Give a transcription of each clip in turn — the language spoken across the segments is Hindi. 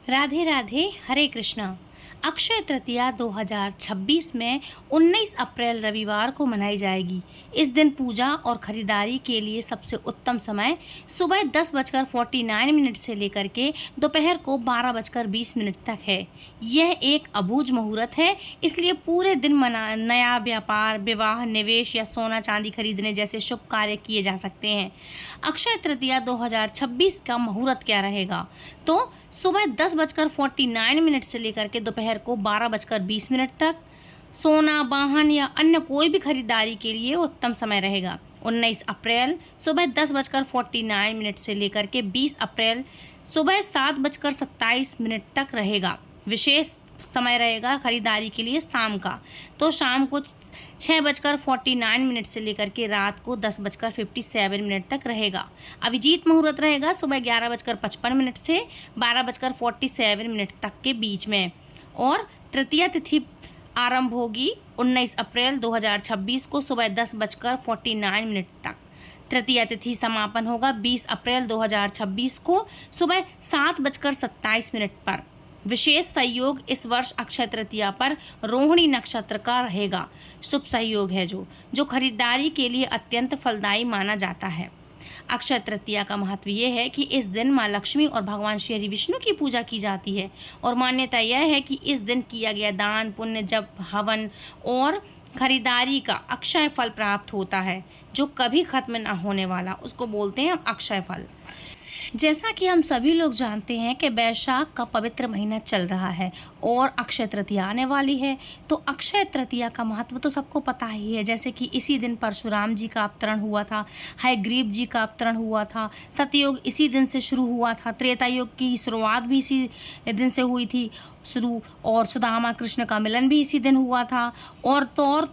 राधे राधे, हरे कृष्णा। अक्षय तृतीया 2026 में 19 अप्रैल रविवार को मनाई जाएगी। इस दिन पूजा और खरीदारी के लिए सबसे उत्तम समय सुबह 10:49 से लेकर के दोपहर को 12:20 तक है। यह एक अबूझ मुहूर्त है, इसलिए पूरे दिन नया व्यापार, विवाह, निवेश या सोना चांदी खरीदने जैसे शुभ कार्य किए जा सकते हैं। अक्षय तृतीया 2026 का मुहूर्त क्या रहेगा? तो सुबह 10:49 से लेकर के दोपहर को 12:20 तक सोना, वाहन या अन्य कोई भी खरीदारी के लिए उत्तम समय रहेगा। 19 अप्रैल सुबह 10:49 से लेकर के 20 अप्रैल सुबह 7:27 तक रहेगा। विशेष समय रहेगा खरीदारी के लिए शाम का, तो शाम को 6:49 से लेकर के रात को 10:57 तक रहेगा। अभिजीत मुहूर्त रहेगा सुबह 11:55 से 12:47 तक के बीच में, और तृतीया तिथि आरंभ होगी 19 अप्रैल 2026 को सुबह 10:49 तक। तृतीया तिथि समापन होगा 20 अप्रैल 2026 को सुबह 7:27 पर। विशेष सहयोग इस वर्ष अक्षय तृतीया पर रोहिणी नक्षत्र का रहेगा। शुभ सहयोग है जो खरीदारी के लिए अत्यंत फलदायी माना जाता है। अक्षय तृतीया का महत्व ये है कि इस दिन माँ लक्ष्मी और भगवान श्री हरि विष्णु की पूजा की जाती है, और मान्यता यह है कि इस दिन किया गया दान, पुण्य, जप, हवन और खरीदारी का अक्षय फल प्राप्त होता है, जो कभी खत्म न होने वाला, उसको बोलते हैं हम अक्षय फल। जैसा कि हम सभी लोग जानते हैं कि वैशाख का पवित्र महीना चल रहा है और अक्षय तृतीया आने वाली है, तो अक्षय तृतीया का महत्व तो सबको पता ही है। जैसे कि इसी दिन परशुराम जी का अवतरण हुआ था, हयग्रीव जी का अवतरण हुआ था, सतयुग इसी दिन से शुरू हुआ था, त्रेता युग की शुरुआत भी इसी दिन से हुई थी शुरू, और सुदामा कृष्ण का मिलन भी इसी दिन हुआ था, और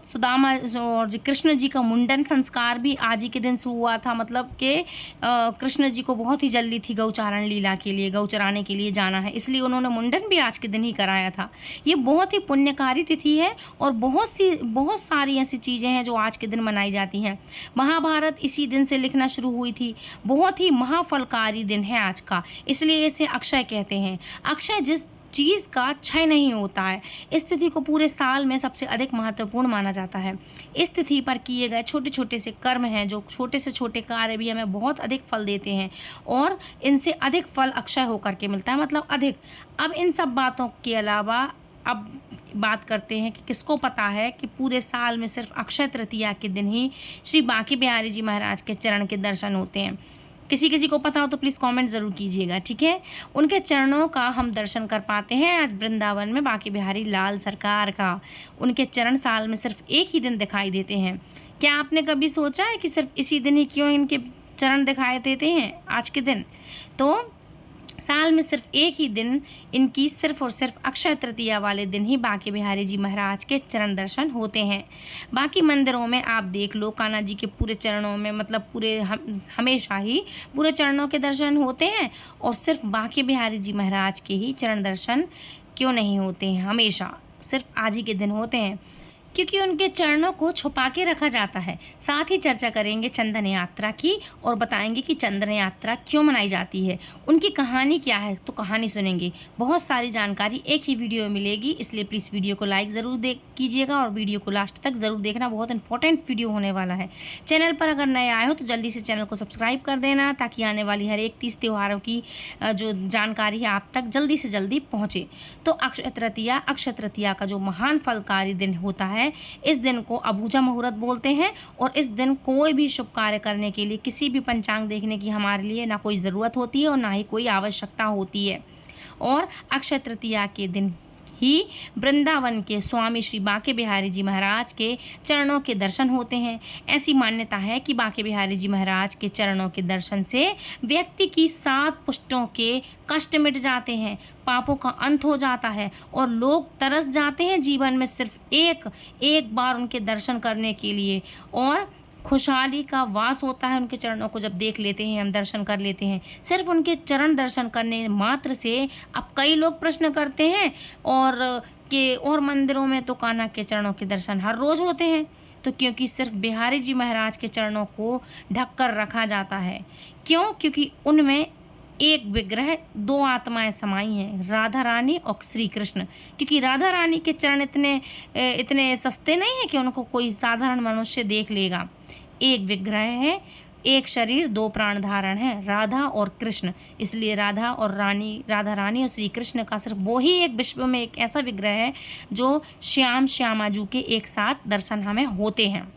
सुदामा और कृष्ण जी का मुंडन संस्कार भी आज ही के दिन से हुआ था। मतलब कि कृष्ण जी को बहुत ही जल्दी थी गौचारण लीला के लिए, गौ चराने के लिए जाना है, इसलिए उन्होंने मुंडन भी आज के दिन ही कराया था। ये बहुत ही पुण्यकारी तिथि है, और बहुत सारी ऐसी चीज़ें हैं जो आज के दिन मनाई जाती हैं। महाभारत इसी दिन से लिखना शुरू हुई थी। बहुत ही महाफलकारी दिन है आज का, इसलिए इसे अक्षय कहते हैं। अक्षय जिस चीज़ का क्षय नहीं होता है, इस तिथि को पूरे साल में सबसे अधिक महत्वपूर्ण माना जाता है। इस तिथि पर किए गए छोटे छोटे से कर्म हैं, जो छोटे से छोटे कार्य भी हमें बहुत अधिक फल देते हैं, और इनसे अधिक फल अक्षय होकर के मिलता है, मतलब अधिक। अब इन सब बातों के अलावा अब बात करते हैं कि किसको पता है कि पूरे साल में सिर्फ अक्षय तृतीया के दिन ही श्री बांके बिहारी जी महाराज के चरण के दर्शन होते हैं। किसी किसी को पता हो तो प्लीज़ कमेंट ज़रूर कीजिएगा, ठीक है। उनके चरणों का हम दर्शन कर पाते हैं आज वृंदावन में बांके बिहारी लाल सरकार का। उनके चरण साल में सिर्फ एक ही दिन दिखाई देते हैं। क्या आपने कभी सोचा है कि सिर्फ इसी दिन ही क्यों इनके चरण दिखाई देते हैं आज के दिन? तो साल में सिर्फ एक ही दिन इनकी सिर्फ और सिर्फ अक्षय तृतीया वाले दिन ही बांके बिहारी जी महाराज के चरण दर्शन होते हैं। बाकी मंदिरों में आप देख लो, कान्हा जी के पूरे चरणों में, मतलब पूरे हमेशा ही पूरे चरणों के दर्शन होते हैं, और सिर्फ बांके बिहारी जी महाराज के ही चरण दर्शन क्यों नहीं होते हैं? हमेशा सिर्फ आज ही के दिन होते हैं, क्योंकि उनके चरणों को छुपा के रखा जाता है। साथ ही चर्चा करेंगे चंदन यात्रा की, और बताएंगे कि चंदन यात्रा क्यों मनाई जाती है, उनकी कहानी क्या है, तो कहानी सुनेंगे। बहुत सारी जानकारी एक ही वीडियो में मिलेगी, इसलिए प्लीज़ वीडियो को लाइक ज़रूर कीजिएगा, और वीडियो को लास्ट तक ज़रूर देखना, बहुत इंपॉर्टेंट वीडियो होने वाला है। चैनल पर अगर नए आए हो तो जल्दी से चैनल को सब्सक्राइब कर देना, ताकि आने वाली हर एक 30 त्योहारों की जो जानकारी है आप तक जल्दी से जल्दी पहुँचे। तो अक्षय तृतीया का जो महान फलकारी दिन होता है, इस दिन को अबूझा मुहूर्त बोलते हैं, और इस दिन कोई भी शुभ कार्य करने के लिए किसी भी पंचांग देखने की हमारे लिए ना कोई ज़रूरत होती है और ना ही कोई आवश्यकता होती है। और अक्षय तृतीया के दिन ही वृंदावन के स्वामी श्री बांके बिहारी जी महाराज के चरणों के दर्शन होते हैं। ऐसी मान्यता है कि बांके बिहारी जी महाराज के चरणों के दर्शन से व्यक्ति की 7 पुष्टों के कष्ट मिट जाते हैं, पापों का अंत हो जाता है, और लोग तरस जाते हैं जीवन में सिर्फ एक बार उनके दर्शन करने के लिए, और खुशहाली का वास होता है उनके चरणों को जब देख लेते हैं, हम दर्शन कर लेते हैं। सिर्फ उनके चरण दर्शन करने मात्र से अब कई लोग प्रश्न करते हैं, और मंदिरों में तो कान्हा के चरणों के दर्शन हर रोज़ होते हैं, तो क्योंकि सिर्फ बिहारी जी महाराज के चरणों को ढक कर रखा जाता है। क्यों? क्योंकि उनमें एक विग्रह दो आत्माएं समाई हैं, राधा रानी और श्री कृष्ण। क्योंकि राधा रानी के चरण इतने सस्ते नहीं हैं कि उनको कोई साधारण मनुष्य देख लेगा। एक विग्रह है, एक शरीर दो प्राण धारण है, राधा और कृष्ण। इसलिए राधा रानी और श्री कृष्ण का सिर्फ वो ही एक विश्व में एक ऐसा विग्रह है जो श्यामाजू के एक साथ दर्शन हमें होते हैं।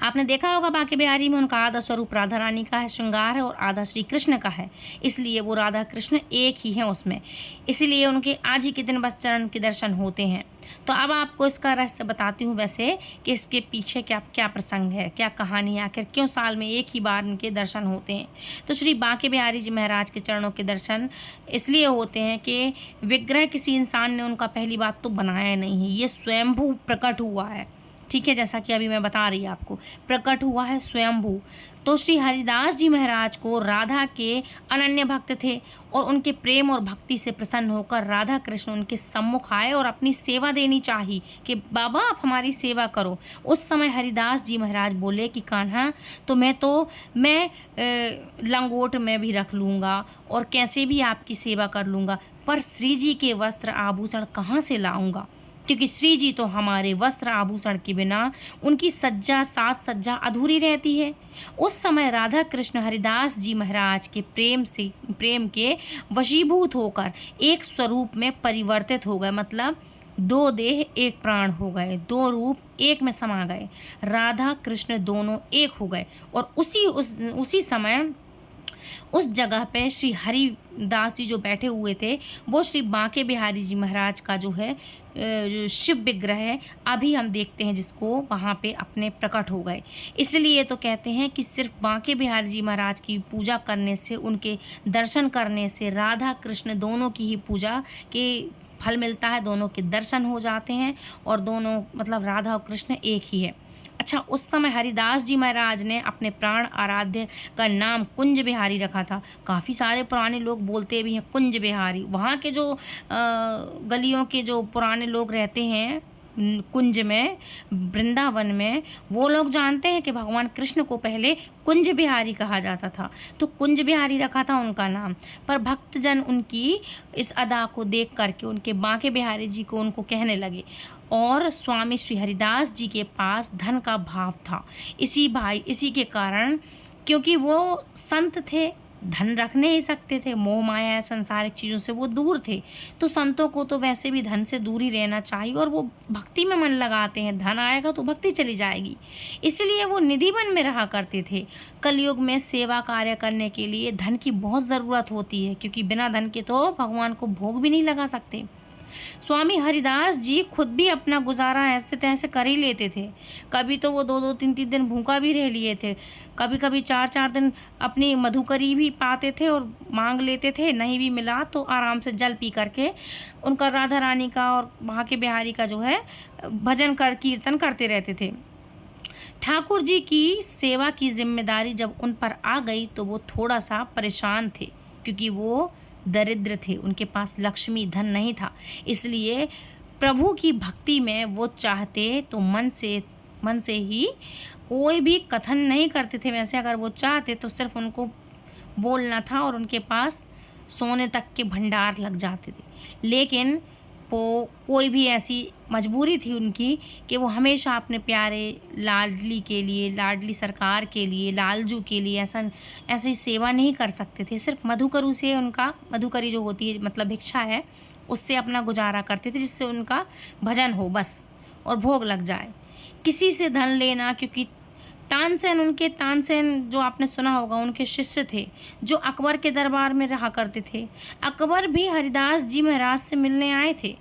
आपने देखा होगा बांके बिहारी में उनका आधा स्वरूप राधा रानी का है, श्रृंगार है, और आधा श्री कृष्ण का है। इसलिए वो राधा कृष्ण एक ही हैं उसमें, इसलिए उनके आज ही के दिन बस चरण के दर्शन होते हैं। तो अब आपको इसका रहस्य बताती हूँ वैसे कि इसके पीछे क्या क्या प्रसंग है, क्या कहानी है, आखिर क्यों साल में एक ही बार उनके दर्शन होते हैं। तो श्री बांके बिहारी जी महाराज के चरणों के दर्शन इसलिए होते हैं कि विग्रह किसी इंसान ने उनका पहली बात तो बनाया नहीं है, ये स्वयंभू प्रकट हुआ है। ठीक है, जैसा कि अभी मैं बता रही आपको, प्रकट हुआ है स्वयंभू। तो श्री हरिदास जी महाराज को राधा के अनन्य भक्त थे और उनके प्रेम और भक्ति से प्रसन्न होकर राधा कृष्ण उनके सम्मुख आए और अपनी सेवा देनी चाहिए कि बाबा आप हमारी सेवा करो। उस समय हरिदास जी महाराज बोले कि कान्हा तो मैं लंगोट में भी रख लूँगा और कैसे भी आपकी सेवा कर लूँगा, पर श्री जी के वस्त्र आभूषण कहाँ से लाऊंगा, क्योंकि श्री जी तो हमारे वस्त्र आभूषण के बिना उनकी सज्जा साज सज्जा अधूरी रहती है। उस समय राधा कृष्ण हरिदास जी महाराज के प्रेम के वशीभूत होकर एक स्वरूप में परिवर्तित हो गए, मतलब दो देह एक प्राण हो गए, दो रूप एक में समा गए, राधा कृष्ण दोनों एक हो गए। और उसी समय उस जगह पे श्री हरिदास जी जो बैठे हुए थे वो श्री बांके बिहारी जी महाराज का जो है जो शिव विग्रह है अभी हम देखते हैं, जिसको वहाँ पे अपने प्रकट हो गए। इसलिए तो कहते हैं कि सिर्फ बांके बिहारी जी महाराज की पूजा करने से, उनके दर्शन करने से राधा कृष्ण दोनों की ही पूजा के फल मिलता है, दोनों के दर्शन हो जाते हैं और दोनों मतलब राधा और कृष्ण एक ही है। अच्छा, उस समय हरिदास जी महाराज ने अपने प्राण आराध्य का नाम कुंज बिहारी रखा था। काफ़ी सारे पुराने लोग बोलते भी हैं कुंज बिहारी। वहाँ के जो गलियों के जो पुराने लोग रहते हैं कुंज में, वृंदावन में, वो लोग जानते हैं कि भगवान कृष्ण को पहले कुंज बिहारी कहा जाता था, तो कुंज बिहारी रखा था उनका नाम। पर भक्तजन उनकी इस अदा को देख करके उनके बांके बिहारी जी को उनको कहने लगे। और स्वामी श्री हरिदास जी के पास धन का भाव था, इसी के कारण, क्योंकि वो संत थे, धन रख नहीं सकते थे, मोह माया संसारिक चीज़ों से वो दूर थे। तो संतों को तो वैसे भी धन से दूर ही रहना चाहिए और वो भक्ति में मन लगाते हैं, धन आएगा तो भक्ति चली जाएगी, इसलिए वो निधि वन में रहा करते थे। कलयुग में सेवा कार्य करने के लिए धन की बहुत ज़रूरत होती है, क्योंकि बिना धन के तो भगवान को भोग भी नहीं लगा सकते। स्वामी हरिदास जी खुद भी अपना गुजारा ऐसे तैसे कर ही लेते थे। कभी तो वो 2-2 3-3 दिन भूखा भी रह लिए थे, कभी कभी 4-4 दिन अपनी मधुकरी भी पाते थे और मांग लेते थे, नहीं भी मिला तो आराम से जल पी करके उनका राधा रानी का और बांके बिहारी का जो है भजन कीर्तन करते रहते थे। ठाकुर जी की सेवा की जिम्मेदारी जब उन पर आ गई तो वो थोड़ा सा परेशान थे, क्योंकि वो दरिद्र थे, उनके पास लक्ष्मी धन नहीं था। इसलिए प्रभु की भक्ति में वो चाहते तो मन से ही कोई भी कथन नहीं करते थे। वैसे अगर वो चाहते तो सिर्फ उनको बोलना था और उनके पास सोने तक के भंडार लग जाते थे। लेकिन वो कोई भी ऐसी मजबूरी थी उनकी कि वो हमेशा अपने प्यारे लाडली के लिए, लाडली सरकार के लिए, लालजू के लिए ऐसी सेवा नहीं कर सकते थे। सिर्फ मधुकरू से उनका, मधुकरी जो होती है मतलब भिक्षा है, उससे अपना गुजारा करते थे, जिससे उनका भजन हो बस और भोग लग जाए। किसी से धन लेना, क्योंकि तानसेन जो आपने सुना होगा उनके शिष्य थे जो अकबर के दरबार में रहा करते थे। अकबर भी हरिदास जी महाराज से मिलने आए थे।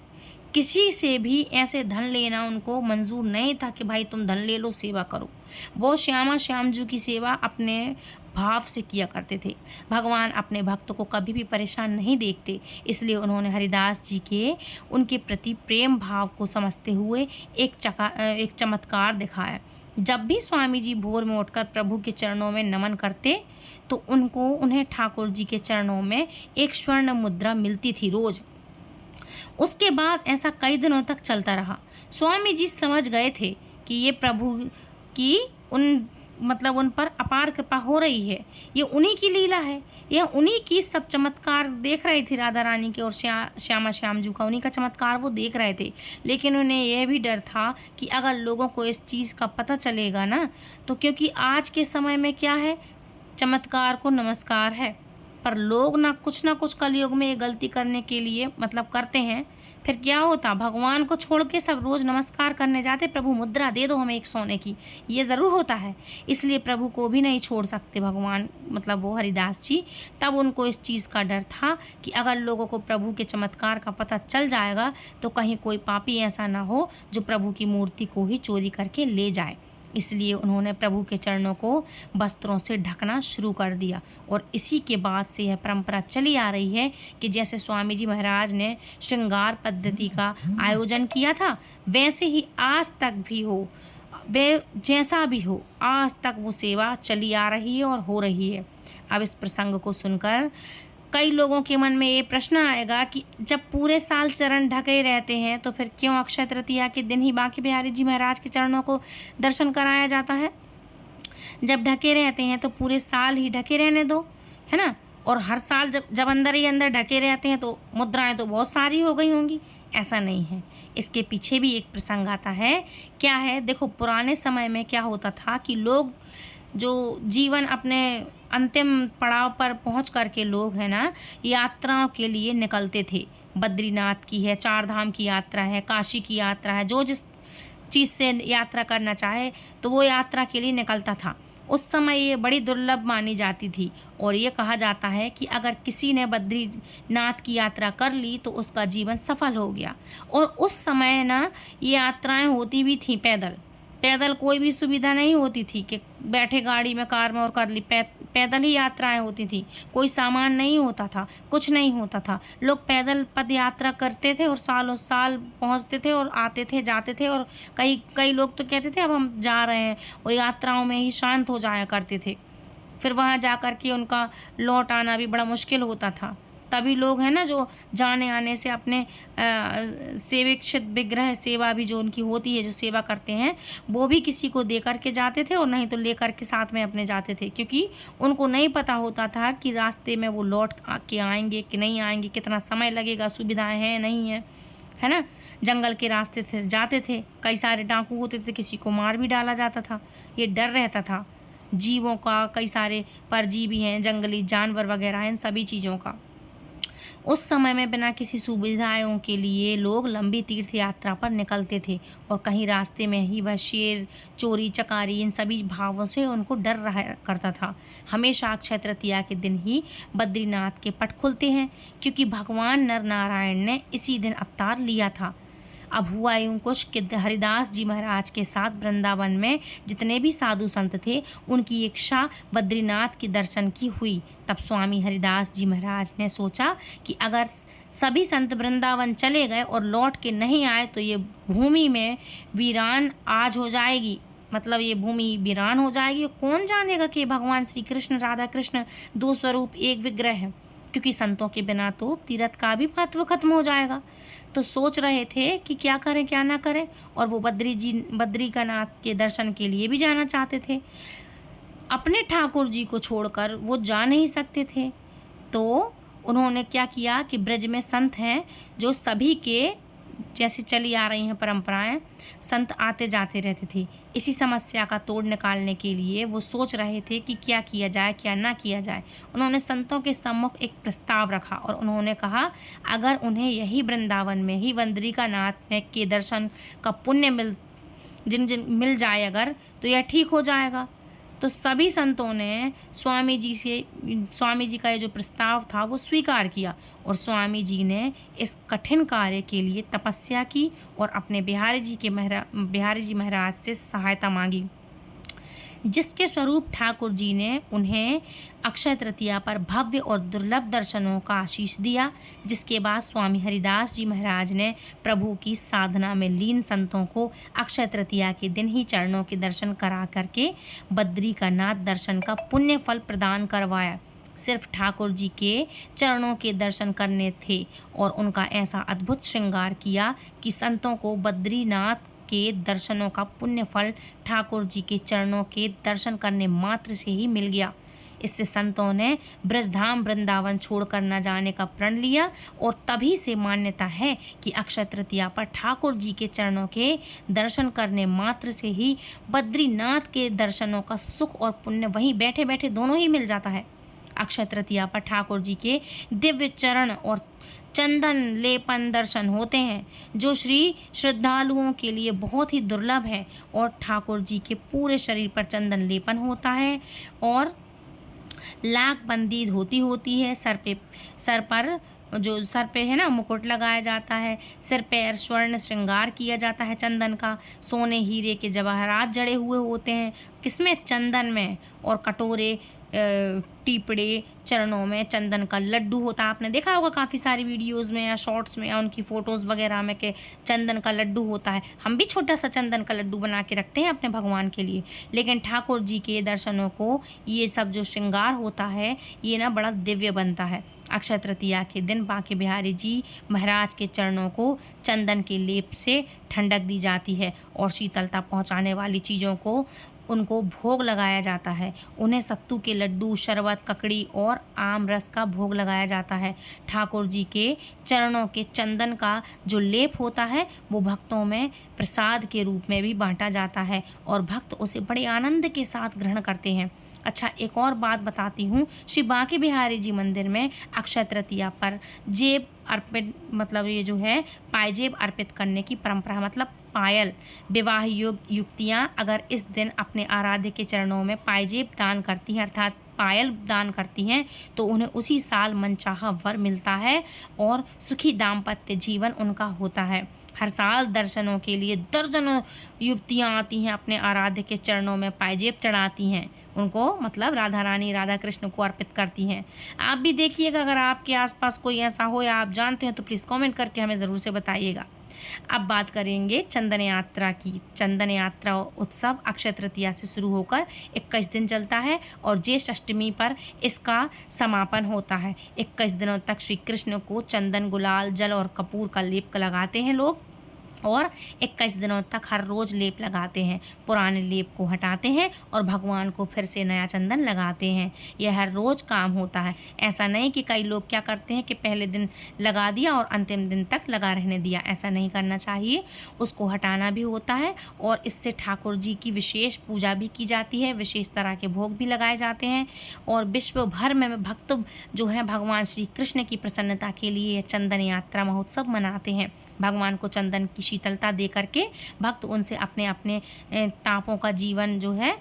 किसी से भी ऐसे धन लेना उनको मंजूर नहीं था कि भाई तुम धन ले लो, सेवा करो। वो श्याम जी की सेवा अपने भाव से किया करते थे। भगवान अपने भक्त को कभी भी परेशान नहीं देखते, इसलिए उन्होंने हरिदास जी के उनके प्रति प्रेम भाव को समझते हुए एक चमत्कार दिखाया। जब भी स्वामी जी भोर में उठकर प्रभु के चरणों में नमन करते तो उन्हें ठाकुर जी के चरणों में एक स्वर्ण मुद्रा मिलती थी रोज। उसके बाद ऐसा कई दिनों तक चलता रहा। स्वामी जी समझ गए थे कि ये प्रभु की मतलब उन पर अपार कृपा हो रही है। ये उन्हीं की लीला है, ये उन्हीं की सब चमत्कार देख रही थी राधा रानी के और श्यामा श्याम जी का, उन्हीं का चमत्कार वो देख रहे थे। लेकिन उन्हें यह भी डर था कि अगर लोगों को इस चीज़ का पता चलेगा ना, तो क्योंकि आज के समय में क्या है, चमत्कार को नमस्कार है, पर लोग ना कुछ कलयुग में ये गलती करने के लिए मतलब करते हैं। फिर क्या होता, भगवान को छोड़ के सब रोज़ नमस्कार करने जाते, प्रभु मुद्रा दे दो हमें एक सोने की, ये ज़रूर होता है। इसलिए प्रभु को भी नहीं छोड़ सकते भगवान, मतलब वो हरिदास जी। तब उनको इस चीज़ का डर था कि अगर लोगों को प्रभु के चमत्कार का पता चल जाएगा तो कहीं कोई पापी ऐसा ना हो जो प्रभु की मूर्ति को ही चोरी करके ले जाए। इसलिए उन्होंने प्रभु के चरणों को वस्त्रों से ढकना शुरू कर दिया। और इसी के बाद से यह परंपरा चली आ रही है कि जैसे स्वामी जी महाराज ने श्रृंगार पद्धति का आयोजन किया था, वैसे ही आज तक भी हो, वे जैसा भी हो, आज तक वो सेवा चली आ रही है और हो रही है। अब इस प्रसंग को सुनकर कई लोगों के मन में ये प्रश्न आएगा कि जब पूरे साल चरण ढके रहते हैं तो फिर क्यों अक्षय तृतीया के दिन ही बांके बिहारी जी महाराज के चरणों को दर्शन कराया जाता है? जब ढके रहते हैं तो पूरे साल ही ढके रहने दो, है ना। और हर साल जब अंदर ही अंदर ढके रहते हैं तो मुद्राएं तो बहुत सारी हो गई होंगी, ऐसा नहीं है। इसके पीछे भी एक प्रसंग आता है। क्या है, देखो पुराने समय में क्या होता था कि लोग जो जीवन अपने अंतिम पड़ाव पर पहुंच करके लोग हैं ना, यात्राओं के लिए निकलते थे। बद्रीनाथ की है, चार धाम की यात्रा है, काशी की यात्रा है, जो जिस चीज़ से यात्रा करना चाहे तो वो यात्रा के लिए निकलता था। उस समय ये बड़ी दुर्लभ मानी जाती थी और ये कहा जाता है कि अगर किसी ने बद्रीनाथ की यात्रा कर ली तो उसका जीवन सफल हो गया। और उस समय ना ये यात्राएं होती भी थी पैदल, पैदल कोई भी सुविधा नहीं होती थी कि बैठे गाड़ी में कार में और कर ली, पैदल ही यात्राएं होती थी। कोई सामान नहीं होता था, कुछ नहीं होता था, लोग पैदल पद यात्रा करते थे और सालों साल पहुंचते थे और आते थे जाते थे। और कई लोग तो कहते थे अब हम जा रहे हैं, और यात्राओं में ही शांत हो जाया करते थे। फिर वहाँ जा कर के उनका लौट आना भी बड़ा मुश्किल होता था। तभी लोग हैं ना जो जाने आने से अपने सेविक्षित विग्रह सेवा भी जो उनकी होती है, जो सेवा करते हैं, वो भी किसी को दे करके जाते थे और नहीं तो ले करके साथ में अपने जाते थे, क्योंकि उनको नहीं पता होता था कि रास्ते में वो लौट के आएंगे कि नहीं आएंगे, कितना समय लगेगा, सुविधाएं हैं नहीं है, है ना। जंगल के रास्ते से जाते थे, कई सारे डाकू होते थे, किसी को मार भी डाला जाता था। ये डर रहता था जीवों का, कई सारे परजीवी हैं, जंगली जानवर वगैरह हैं, इन सभी चीज़ों का। उस समय में बिना किसी सुविधाओं के लिए लोग लंबी तीर्थ यात्रा पर निकलते थे और कहीं रास्ते में ही वह शेर, चोरी चकारी, इन सभी भावों से उनको डर रहा करता था। हमेशा अक्षय तृतीया के दिन ही बद्रीनाथ के पट खुलते हैं, क्योंकि भगवान नर नारायण ने इसी दिन अवतार लिया था। अब हुआ यूं कुछ कि हरिदास जी महाराज के साथ वृंदावन में जितने भी साधु संत थे, उनकी इच्छा बद्रीनाथ के दर्शन की हुई। तब स्वामी हरिदास जी महाराज ने सोचा कि अगर सभी संत वृंदावन चले गए और लौट के नहीं आए तो ये भूमि में वीरान आज हो जाएगी, मतलब ये भूमि वीरान हो जाएगी। कौन जानेगा कि भगवान श्री कृष्ण राधा कृष्ण दो स्वरूप एक विग्रह है, क्योंकि संतों के बिना तो तीर्थ का भी महत्व खत्म हो जाएगा। तो सोच रहे थे कि क्या करें क्या ना करें, और वो बद्रीनाथ के दर्शन के लिए भी जाना चाहते थे। अपने ठाकुर जी को छोड़कर वो जा नहीं सकते थे। तो उन्होंने क्या किया कि ब्रज में संत हैं जो सभी के जैसे चली आ रही हैं परंपराएं, संत आते जाते रहते थे। इसी समस्या का तोड़ निकालने के लिए वो सोच रहे थे कि क्या किया जाए क्या ना किया जाए। उन्होंने संतों के सम्मुख एक प्रस्ताव रखा और उन्होंने कहा अगर उन्हें यही वृंदावन में ही बद्रीनाथ में के दर्शन का पुण्य मिल जाए अगर, तो यह ठीक हो जाएगा। तो सभी संतों ने स्वामी जी का ये जो प्रस्ताव था वो स्वीकार किया और स्वामी जी ने इस कठिन कार्य के लिए तपस्या की और अपने बिहारी जी महाराज से सहायता मांगी, जिसके स्वरूप ठाकुर जी ने उन्हें अक्षय तृतीया पर भव्य और दुर्लभ दर्शनों का आशीष दिया। जिसके बाद स्वामी हरिदास जी महाराज ने प्रभु की साधना में लीन संतों को अक्षय तृतीया के दिन ही चरणों के दर्शन करा करके बद्रीनाथ दर्शन का पुण्य फल प्रदान करवाया। सिर्फ ठाकुर जी के चरणों के दर्शन करने थे और उनका ऐसा अद्भुत श्रृंगार किया कि संतों को बद्रीनाथ के दर्शनों का पुण्य फल ठाकुर जी के चरणों के दर्शन करने मात्र से ही मिल गया। इससे संतों ने ब्रजधाम वृंदावन छोड़कर न जाने का प्रण लिया और तभी से मान्यता है कि अक्षय तृतीया पर ठाकुर जी के चरणों के दर्शन करने मात्र से ही बद्रीनाथ के दर्शनों का सुख और पुण्य वहीं बैठे बैठे दोनों ही मिल जाता है। अक्षय तृतीया पर ठाकुर जी के दिव्य चरण और चंदन लेपन दर्शन होते हैं, जो श्री श्रद्धालुओं के लिए बहुत ही दुर्लभ है। और ठाकुर जी के पूरे शरीर पर चंदन लेपन होता है और लाख बंदी धोती होती है। सर पर जो सर पे है ना मुकुट लगाया जाता है। सिर पर स्वर्ण श्रृंगार किया जाता है चंदन का। सोने हीरे के जवाहरात जड़े हुए होते हैं, किसमें, चंदन में। और कटोरे टीपड़े चरणों में चंदन का लड्डू होता है। आपने देखा होगा काफ़ी सारी वीडियोस में या शॉर्ट्स में या उनकी फ़ोटोज़ वगैरह में कि चंदन का लड्डू होता है। हम भी छोटा सा चंदन का लड्डू बना के रखते हैं अपने भगवान के लिए। लेकिन ठाकुर जी के दर्शनों को ये सब जो श्रृंगार होता है ये ना बड़ा दिव्य बनता है। अक्षय तृतीया के दिन बांके बिहारी जी महाराज के चरणों को चंदन के लेप से ठंडक दी जाती है और शीतलता पहुँचाने वाली चीज़ों को उनको भोग लगाया जाता है। उन्हें सत्तू के लड्डू, शरबत, ककड़ी और आम रस का भोग लगाया जाता है। ठाकुर जी के चरणों के चंदन का जो लेप होता है वो भक्तों में प्रसाद के रूप में भी बांटा जाता है और भक्त उसे बड़े आनंद के साथ ग्रहण करते हैं। अच्छा, एक और बात बताती हूँ। श्री बांके बिहारी जी मंदिर में अक्षय तृतीया पर जेब अर्पित, मतलब ये जो है पायजेब अर्पित करने की परंपरा, मतलब पायल। विवाह युक्तियाँ अगर इस दिन अपने आराध्य के चरणों में पायजेब दान करती हैं, अर्थात पायल दान करती हैं, तो उन्हें उसी साल मनचाहा वर मिलता है और सुखी दाम्पत्य जीवन उनका होता है। हर साल दर्शनों के लिए दर्जनों युवतियाँ आती हैं, अपने आराध्य के चरणों में पायजेब चढ़ाती हैं, उनको मतलब राधा रानी राधा कृष्ण को अर्पित करती हैं। आप भी देखिएगा, अगर आपके आसपास कोई ऐसा हो या आप जानते हैं तो प्लीज़ कमेंट करके हमें ज़रूर से बताइएगा। अब बात करेंगे चंदन यात्रा की। चंदन यात्रा उत्सव अक्षय तृतीया से शुरू होकर 21 दिन चलता है और ज्येष्ठ अष्टमी पर इसका समापन होता है। 21 दिनों तक श्री कृष्ण को चंदन, गुलाल, जल और कपूर का लेप लगाते हैं लोग और 21 दिनों तक हर रोज़ लेप लगाते हैं। पुराने लेप को हटाते हैं और भगवान को फिर से नया चंदन लगाते हैं। यह हर रोज़ काम होता है। ऐसा नहीं कि कई लोग क्या करते हैं कि पहले दिन लगा दिया और अंतिम दिन तक लगा रहने दिया। ऐसा नहीं करना चाहिए, उसको हटाना भी होता है और इससे ठाकुर जी की विशेष पूजा भी की जाती है, विशेष तरह के भोग भी लगाए जाते हैं। और विश्व भर में भक्त जो है भगवान श्री कृष्ण की प्रसन्नता के लिए चंदन यात्रा महोत्सव मनाते हैं। भगवान को चंदन की शीतलता दे करके भक्त उनसे अपने अपने तापों का जीवन जो है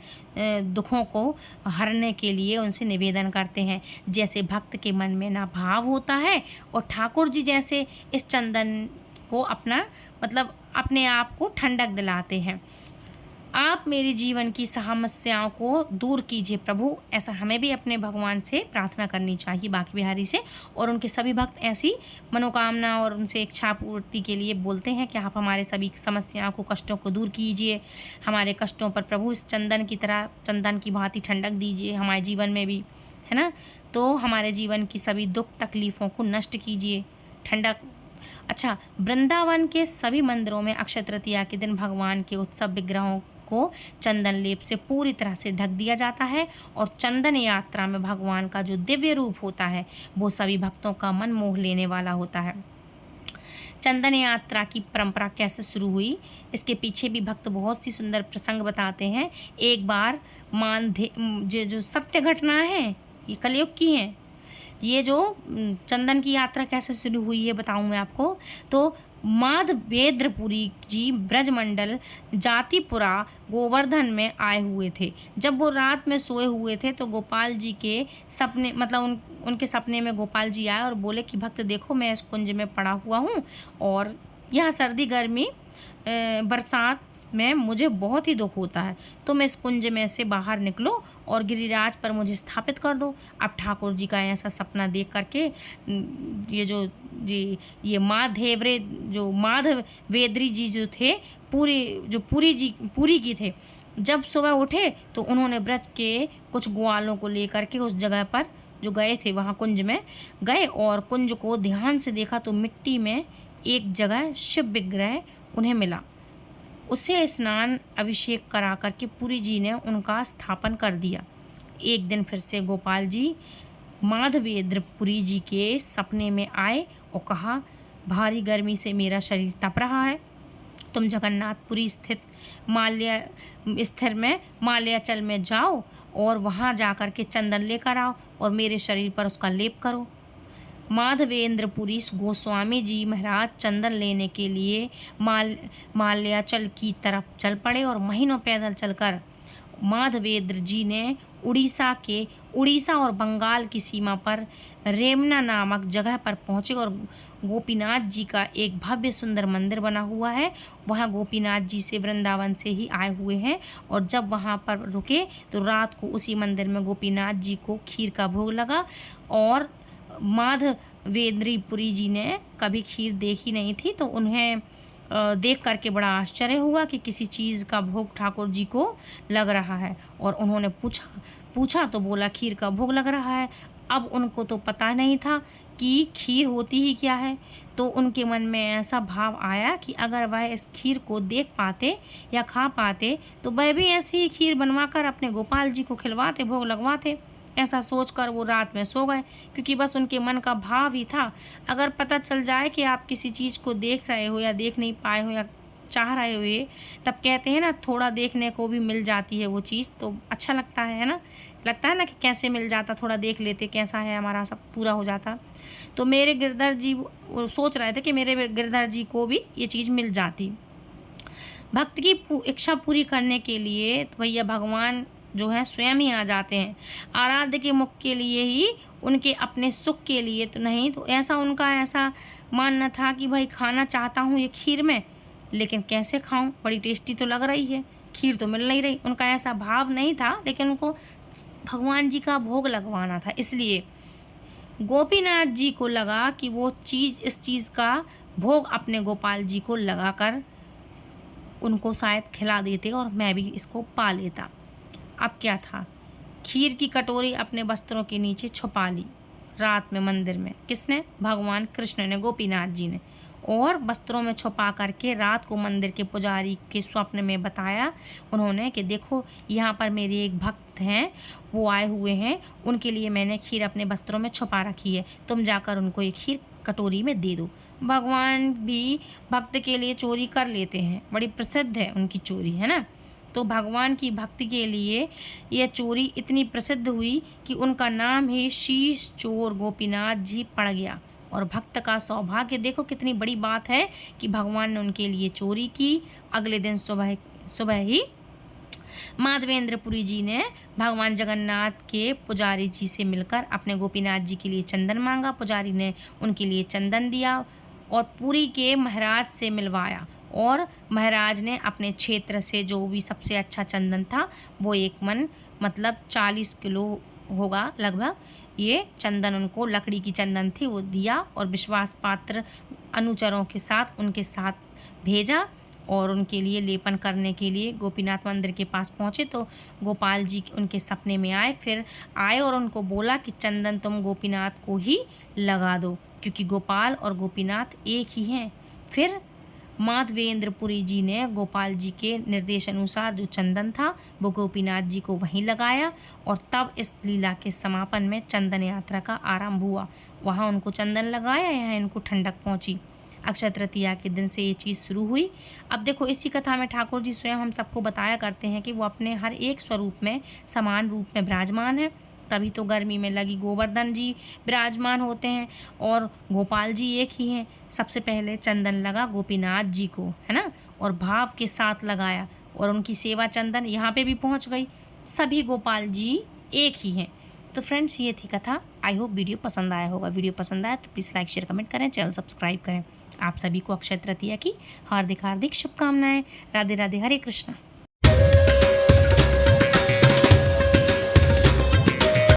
दुखों को हरने के लिए उनसे निवेदन करते हैं। जैसे भक्त के मन में ना भाव होता है और ठाकुर जी जैसे इस चंदन को अपना मतलब अपने आप को ठंडक दिलाते हैं। आप मेरे जीवन की समस्याओं को दूर कीजिए प्रभु, ऐसा हमें भी अपने भगवान से प्रार्थना करनी चाहिए, बांके बिहारी से। और उनके सभी भक्त ऐसी मनोकामना और उनसे इच्छा पूर्ति के लिए बोलते हैं कि आप हमारे सभी समस्याओं को, कष्टों को दूर कीजिए। हमारे कष्टों पर प्रभु इस चंदन की तरह, चंदन की भांति ठंडक दीजिए हमारे जीवन में भी, है ना। तो हमारे जीवन की सभी दुख तकलीफ़ों को नष्ट कीजिए, ठंडक। अच्छा, वृंदावन के सभी मंदिरों में अक्षय तृतीया के दिन भगवान के उत्सव विग्रहों को चंदन लेप से पूरी तरह से ढक दिया जाता है और चंदन यात्रा में भगवान का जो दिव्य रूप होता है वो सभी भक्तों का मन मोह लेने वाला होता है। चंदन यात्रा की परंपरा कैसे शुरू हुई, इसके पीछे भी भक्त बहुत सी सुंदर प्रसंग बताते हैं। एक बार जो सत्य घटना है ये कलयुग की है। ये जो चंदन की यात्रा कैसे शुरू हुई है बताऊं मैं आपको। तो माधवेंद्रपुरी जी ब्रजमंडल जातिपुरा गोवर्धन में आए हुए थे। जब वो रात में सोए हुए थे तो गोपाल जी के सपने, मतलब उनके सपने में गोपाल जी आए और बोले कि भक्त देखो, मैं इस कुंज में पड़ा हुआ हूँ और यहाँ सर्दी गर्मी बरसात में मुझे बहुत ही दुख होता है, तो मैं इस कुंज में से बाहर निकलो और गिरिराज पर मुझे स्थापित कर दो। अब ठाकुर जी का ऐसा सपना देख करके ये माधवेंद्री जी जो थे, पूरी की थे, जब सुबह उठे तो उन्होंने ब्रज के कुछ ग्वालों को लेकर के उस जगह पर जो गए थे वहाँ कुंज में गए और कुंज को ध्यान से देखा तो मिट्टी में एक जगह शिव विग्रह उन्हें मिला। उसे स्नान अभिषेक करा करके पुरी जी ने उनका स्थापन कर दिया। एक दिन फिर से गोपाल जी माधवेंद्र पुरी जी के सपने में आए और कहा, भारी गर्मी से मेरा शरीर तप रहा है, तुम जगन्नाथपुरी स्थिर में माल्याचल में जाओ और वहाँ जाकर के चंदन लेकर आओ और मेरे शरीर पर उसका लेप करो। माधवेंद्रपुरी गोस्वामी जी महाराज चंदन लेने के लिए माल्याचल की तरफ चल पड़े और महीनों पैदल चलकर माधवेंद्र जी ने उड़ीसा और बंगाल की सीमा पर रेमना नामक जगह पर पहुँचे और गोपीनाथ जी का एक भव्य सुंदर मंदिर बना हुआ है। वहाँ गोपीनाथ जी से वृंदावन से ही आए हुए हैं और जब वहाँ पर रुके तो रात को उसी मंदिर में गोपीनाथ जी को खीर का भोग लगा और माधवेंद्रपुरी जी ने कभी खीर देखी नहीं थी, तो उन्हें देख करके बड़ा आश्चर्य हुआ कि किसी चीज़ का भोग ठाकुर जी को लग रहा है और उन्होंने पूछा तो बोला खीर का भोग लग रहा है। अब उनको तो पता नहीं था कि खीर होती ही क्या है, तो उनके मन में ऐसा भाव आया कि अगर वह इस खीर को देख पाते या खा पाते तो वह भी ऐसी ही खीर बनवाकर अपने गोपाल जी को खिलवाते, भोग लगवाते। ऐसा सोचकर वो रात में सो गए, क्योंकि बस उनके मन का भाव ही था, अगर पता चल जाए कि आप किसी चीज़ को देख रहे हो या देख नहीं पाए हो या चाह रहे हो, ये तब कहते हैं ना थोड़ा देखने को भी मिल जाती है वो चीज़, तो अच्छा लगता है ना, लगता है ना कि कैसे मिल जाता, थोड़ा देख लेते कैसा है, हमारा सब पूरा हो जाता। तो मेरे गिरधर जी सोच रहे थे कि मेरे गिरधर जी को भी ये चीज़ मिल जाती। भक्त की इच्छा पूरी करने के लिए तो भैया भगवान जो है स्वयं ही आ जाते हैं। आराध्य के मुख के लिए ही, उनके अपने सुख के लिए तो नहीं। तो ऐसा उनका ऐसा मानना था कि भाई खाना चाहता हूँ ये खीर में, लेकिन कैसे खाऊं, बड़ी टेस्टी तो लग रही है, खीर तो मिल नहीं रही। उनका ऐसा भाव नहीं था, लेकिन उनको भगवान जी का भोग लगवाना था। इसलिए गोपीनाथ जी को लगा कि वो इस चीज़ का भोग अपने गोपाल जी को लगाकर उनको शायद खिला देते और मैं भी इसको पा लेता। अब क्या था, खीर की कटोरी अपने वस्त्रों के नीचे छुपा ली रात में मंदिर में। किसने? भगवान कृष्ण ने, गोपीनाथ जी ने। और वस्त्रों में छुपा करके रात को मंदिर के पुजारी के स्वप्न में बताया उन्होंने कि देखो यहाँ पर मेरे एक भक्त हैं, वो आए हुए हैं, उनके लिए मैंने खीर अपने वस्त्रों में छुपा रखी है, तुम जाकर उनको ये खीर कटोरी में दे दो। भगवान भी भक्त के लिए चोरी कर लेते हैं, बड़ी प्रसिद्ध है उनकी चोरी, है ना। तो भगवान की भक्ति के लिए यह चोरी इतनी प्रसिद्ध हुई कि उनका नाम ही शीश चोर गोपीनाथ जी पड़ गया। और भक्त का सौभाग्य देखो कितनी बड़ी बात है कि भगवान ने उनके लिए चोरी की। अगले दिन सुबह ही माधवेंद्रपुरी जी ने भगवान जगन्नाथ के पुजारी जी से मिलकर अपने गोपीनाथ जी के लिए चंदन मांगा। पुजारी ने उनके लिए चंदन दिया और पुरी के महाराज से मिलवाया और महाराज ने अपने क्षेत्र से जो भी सबसे अच्छा चंदन था वो 1 मन मतलब 40 किलो होगा लगभग, ये चंदन उनको, लकड़ी की चंदन थी, वो दिया और विश्वास पात्र अनुचरों के साथ उनके साथ भेजा और उनके लिए लेपन करने के लिए गोपीनाथ मंदिर के पास पहुँचे। तो गोपाल जी उनके सपने में आए और उनको बोला कि चंदन तुम गोपीनाथ को ही लगा दो, क्योंकि गोपाल और गोपीनाथ एक ही हैं। फिर माधवेंद्रपुरी जी ने गोपाल जी के निर्देश अनुसार जो चंदन था वो गोपीनाथ जी को वहीं लगाया और तब इस लीला के समापन में चंदन यात्रा का आरंभ हुआ। वहाँ उनको चंदन लगाया, यहाँ इनको ठंडक पहुँची। अक्षय तृतीया के दिन से ये चीज़ शुरू हुई। अब देखो इसी कथा में ठाकुर जी स्वयं हम सबको बताया करते हैं कि वो अपने हर एक स्वरूप में समान रूप में विराजमान है। तभी तो गर्मी में लगी गोवर्धन जी विराजमान होते हैं और गोपाल जी एक ही हैं। सबसे पहले चंदन लगा गोपीनाथ जी को, है ना, और भाव के साथ लगाया और उनकी सेवा चंदन यहाँ पे भी पहुँच गई। सभी गोपाल जी एक ही हैं। तो फ्रेंड्स ये थी कथा। आई होप वीडियो पसंद आया होगा। वीडियो पसंद आया तो प्लीज़ लाइक शेयर कमेंट करें, चैनल सब्सक्राइब करें। आप सभी को अक्षय तृतीया की हार्दिक शुभकामनाएं। राधे राधे, हरे कृष्णा।